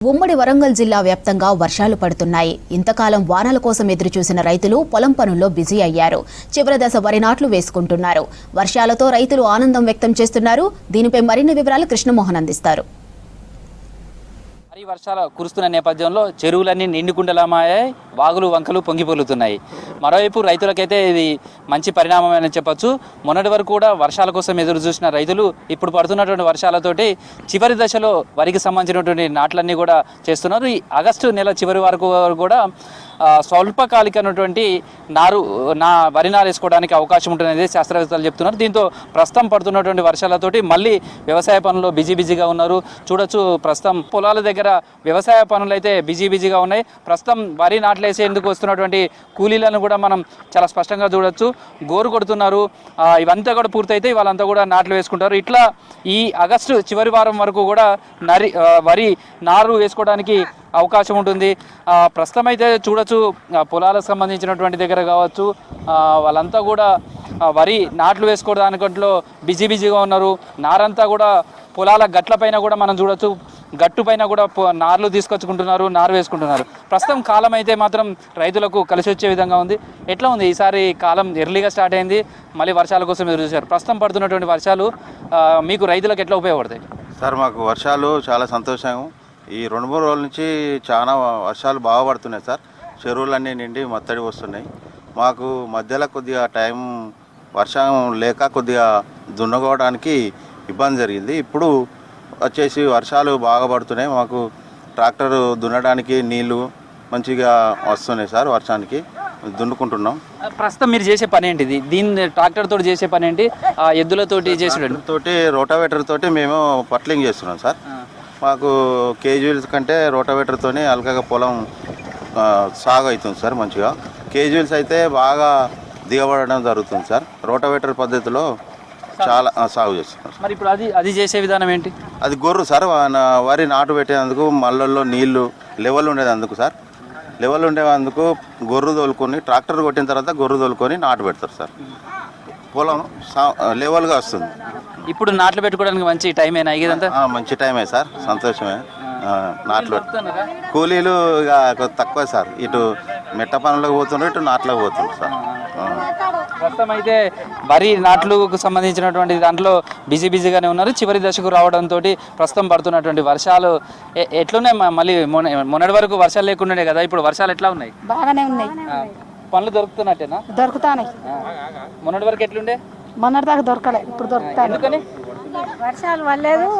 ఉమ్మడి వరంగల్ జిల్లా వ్యాప్తంగా వర్షాలు పడుతున్నాయి. ఇంతకాలం వానల కోసం ఎదురుచూసిన రైతులు పొలం పనుల్లో బిజీ అయ్యారు. చివరి దశ వరి నాట్లు వేసుకుంటున్నారు. వర్షాలతో రైతులు ఆనందం వ్యక్తం చేస్తున్నారు. దీనిపై మరిన్ని వివరాలు కృష్ణమోహన్ అందిస్తారు. భారీ వర్షాలు కురుస్తున్న నేపథ్యంలో చెరువులన్నీ నిండుకుండలమయ్యాయి, వాగులు వంకలు పొంగిపొర్లుతున్నాయి. మరోవైపు రైతులకైతే ఇది మంచి పరిణామమని చెప్పొచ్చు. మొన్నటి వరకు కూడా వర్షాల కోసం ఎదురు చూసిన రైతులు ఇప్పుడు పడుతున్నటువంటి వర్షాలతోటి చివరి దశలో వరికి సంబంధించినటువంటి నాట్లన్నీ కూడా చేస్తున్నారు. ఈ ఆగస్టు నెల చివరి వరకు కూడా స్వల్పకాలికమైనటువంటి వరి నారు వేసుకోవడానికి అవకాశం ఉంటుందనేది శాస్త్రవేత్తలు చెప్తున్నారు. దీంతో ప్రస్తుతం పడుతున్నటువంటి వర్షాలతోటి మళ్ళీ వ్యవసాయ పనుల్లో బిజీగా ఉన్నారు. చూడొచ్చు, ప్రస్తుతం పొలాల దగ్గర వ్యవసాయ పనులు అయితే బిజీగా ఉన్నాయి. ప్రస్తుతం వరి నాట్లు వేసేందుకు వస్తున్నటువంటి కూలీలను కూడా మనం చాలా స్పష్టంగా చూడొచ్చు. గోరు కొడుతున్నారు. ఇవంతా కూడా పూర్తయితే వాళ్ళంతా కూడా నాట్లు వేసుకుంటారు. ఇట్లా ఈ ఆగస్టు చివరి వారం వరకు కూడా వరి నారు వేసుకోవడానికి అవకాశం ఉంటుంది. ప్రస్తుతం అయితే చూడొచ్చు, పొలాలకు సంబంధించినటువంటి దగ్గర కావచ్చు, వాళ్ళంతా కూడా వరి నాట్లు వేసుకోవడానికంట్లో బిజీగా ఉన్నారు. నారంతా కూడా పొలాల గట్ల పైన కూడా మనం చూడొచ్చు, గట్టు పైన కూడా నార్లు తీసుకొచ్చుకుంటున్నారు, నారు వేసుకుంటున్నారు. ప్రస్తుతం కాలం అయితే మాత్రం రైతులకు కలిసి వచ్చే విధంగా ఉంది. ఎట్లా ఉంది ఈసారి కాలం? ఎర్లీగా స్టార్ట్ అయింది, మళ్ళీ వర్షాల కోసం ఎదురు చూశారు. ప్రస్తుతం పడుతున్నటువంటి వర్షాలు మీకు రైతులకు ఎట్లా ఉపయోగపడతాయి? సార్, మాకు వర్షాలు చాలా సంతోషం. ఈ 2-3 రోజుల నుంచి చాలా వర్షాలు బాగా పడుతున్నాయి సార్. చెరువులన్నీ నిండి మత్తడి వస్తున్నాయి. మాకు మధ్యలో కొద్దిగా టైం వర్షం లేక కొద్దిగా దున్నకోవడానికి ఇబ్బంది జరిగింది. ఇప్పుడు వచ్చేసి వర్షాలు బాగా పడుతున్నాయి. మాకు ట్రాక్టర్ దున్నడానికి నీళ్లు మంచిగా వస్తున్నాయి సార్. వర్షానికి దున్నుకుంటున్నాం. ప్రస్తుతం మీరు చేసే పని ఏంటిది? దీన్ని ట్రాక్టర్ తోటి చేసే పని ఏంటి? ఎద్దులతోటి తోటి రోటావేటర్ తోటి మేము పట్లింగ్ చేస్తున్నాం సార్. మాకు కేజీవీల్స్ కంటే రోటావేటర్తో అల్కగా పొలం సాగు అవుతుంది సార్. మంచిగా కేజీవీల్స్ అయితే బాగా దిగబడడం జరుగుతుంది సార్. రోటావేటర్ పద్ధతిలో చాలా సాగు చేస్తున్నారు. మరి ఇప్పుడు అది చేసే విధానం ఏంటి? అది గొర్రు సార్. వరి నాటు పెట్టేందుకు మళ్ళల్లో నీళ్లు లెవెల్ ఉండేందుకు సార్. లెవెల్ ఉండేందుకు గొర్రు తోలుకొని, ట్రాక్టర్ కొట్టిన తర్వాత గొర్రు తోలుకొని నాటు పెడతారు సార్. పొలం లెవెల్గా వస్తుంది. ఇప్పుడు నాట్లు పెట్టుకోవడానికి మంచి టైమేనా ఇదంతా? మంచి టైమే సార్, సంతోషమే. నాట్లు కూలీలు ఇక తక్కువ సార్. ఇటు మెట్ట పనులకు పోతున్నారు, ఇటు నాట్లకు పోతున్నారు సార్. ప్రస్తుతం అయితే వరి నాట్లకు సంబంధించినటువంటి దాంట్లో బిజీగానే ఉన్నారు. చివరి దశకు రావడంతో ప్రస్తుతం పడుతున్నటువంటి వర్షాలు ఎట్లున్నాయి? మళ్ళీ మొన్నటి వరకు వర్షాలు లేకుండానే కదా, ఇప్పుడు వర్షాలు ఎట్లా ఉన్నాయి? బాగానే ఉన్నాయి. పనులు దొరుకుతున్నట్టేనా? దొరుకుతాయి. మొన్నటి వరకు ఎట్లుండే? మొన్నటి దాకా దొరకలే, ఇప్పుడు దొరుకుతాయి. ఎందుకని? వర్షాలు పడలేదు,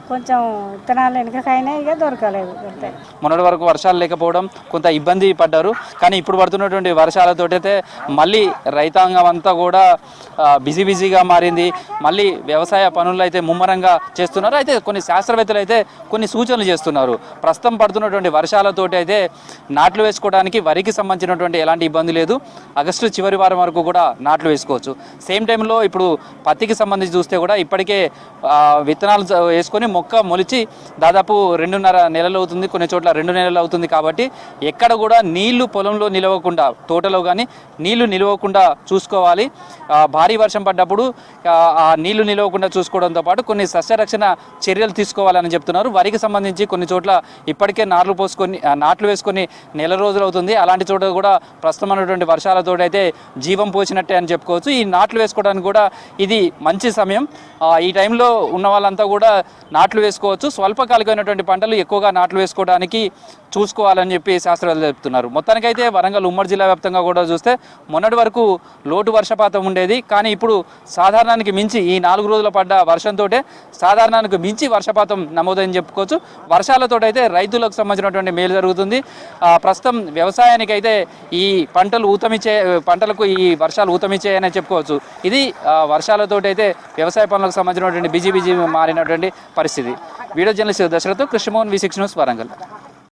కొంచెం విత్తనాలు వెనుకకైనా ఇక దొరకలేదు. మొన్నటి వరకు వర్షాలు లేకపోవడం కొంత ఇబ్బంది పడ్డారు. కానీ ఇప్పుడు పడుతున్నటువంటి వర్షాలతోటైతే మళ్ళీ రైతాంగం అంతా కూడా బిజీగా మారింది. మళ్ళీ వ్యవసాయ పనులు అయితే ముమ్మరంగా చేస్తున్నారు. అయితే కొన్ని శాస్త్రవేత్తలు అయితే కొన్ని సూచనలు చేస్తున్నారు. ప్రస్తుతం పడుతున్నటువంటి వర్షాలతోటి అయితే నాట్లు వేసుకోవడానికి వరికి సంబంధించినటువంటి ఎలాంటి ఇబ్బంది లేదు. ఆగస్టు చివరి వారం వరకు కూడా నాట్లు వేసుకోవచ్చు. సేమ్ టైంలో ఇప్పుడు పత్తికి సంబంధించి చూస్తే కూడా ఇప్పటికే విత్తనాలు వేసుకొని మొక్క మొలిచి దాదాపు 2.5 నెలలు అవుతుంది, కొన్ని చోట్ల 2 నెలలు అవుతుంది. కాబట్టి ఎక్కడ కూడా నీళ్లు పొలంలో నిలవకుండా, తోటలో కానీ నీళ్లు నిలవకుండా చూసుకోవాలి. భారీ వర్షం పడ్డప్పుడు ఆ నీళ్లు నిలవకుండా చూసుకోవడంతో పాటు కొన్ని సస్యరక్షణ చర్యలు తీసుకోవాలని చెప్తున్నారు. వరికి సంబంధించి కొన్ని చోట్ల ఇప్పటికే నాట్లు వేసుకొని నెల రోజులు అవుతుంది. అలాంటి చోట కూడా ప్రస్తుతం ఉన్నటువంటి వర్షాలతో అయితే జీవం పోసినట్టే అని చెప్పుకోవచ్చు. ఈ నాట్లు వేసుకోవడానికి కూడా ఇది మంచి సమయం. ఈ టైంలో ఉన్న వాళ్ళంతా కూడా నాట్లు వేసుకోవచ్చు. స్వల్పకాలికమైనటువంటి పంటలు ఎక్కువగా నాట్లు వేసుకోవడానికి చూసుకోవాలని చెప్పి శాస్త్రవేత్తలు చెప్తున్నారు. మొత్తానికైతే వరంగల్ ఉమ్మడి జిల్లా వ్యాప్తంగా కూడా చూస్తే మొన్నటి వరకు లోటు వర్షపాతం ఉండేది. కానీ ఇప్పుడు సాధారణానికి మించి ఈ 4 రోజుల పడ్డ వర్షంతో సాధారణానికి మించి వర్షపాతం నమోదని చెప్పుకోవచ్చు. వర్షాలతోటైతే రైతులకు సంబంధించినటువంటి మేలు జరుగుతుంది. ప్రస్తుతం వ్యవసాయానికైతే ఈ పంటలకు ఈ వర్షాలు ఊతమిచ్చాయని చెప్పుకోవచ్చు. ఇది వర్షాలతోటైతే వ్యవసాయ పనులకు సంబంధించినటువంటి బిజీ మారినటువంటి పరిస్థితి. Video journalist Dashrath, Krishnamohan, V6 news, Warangal.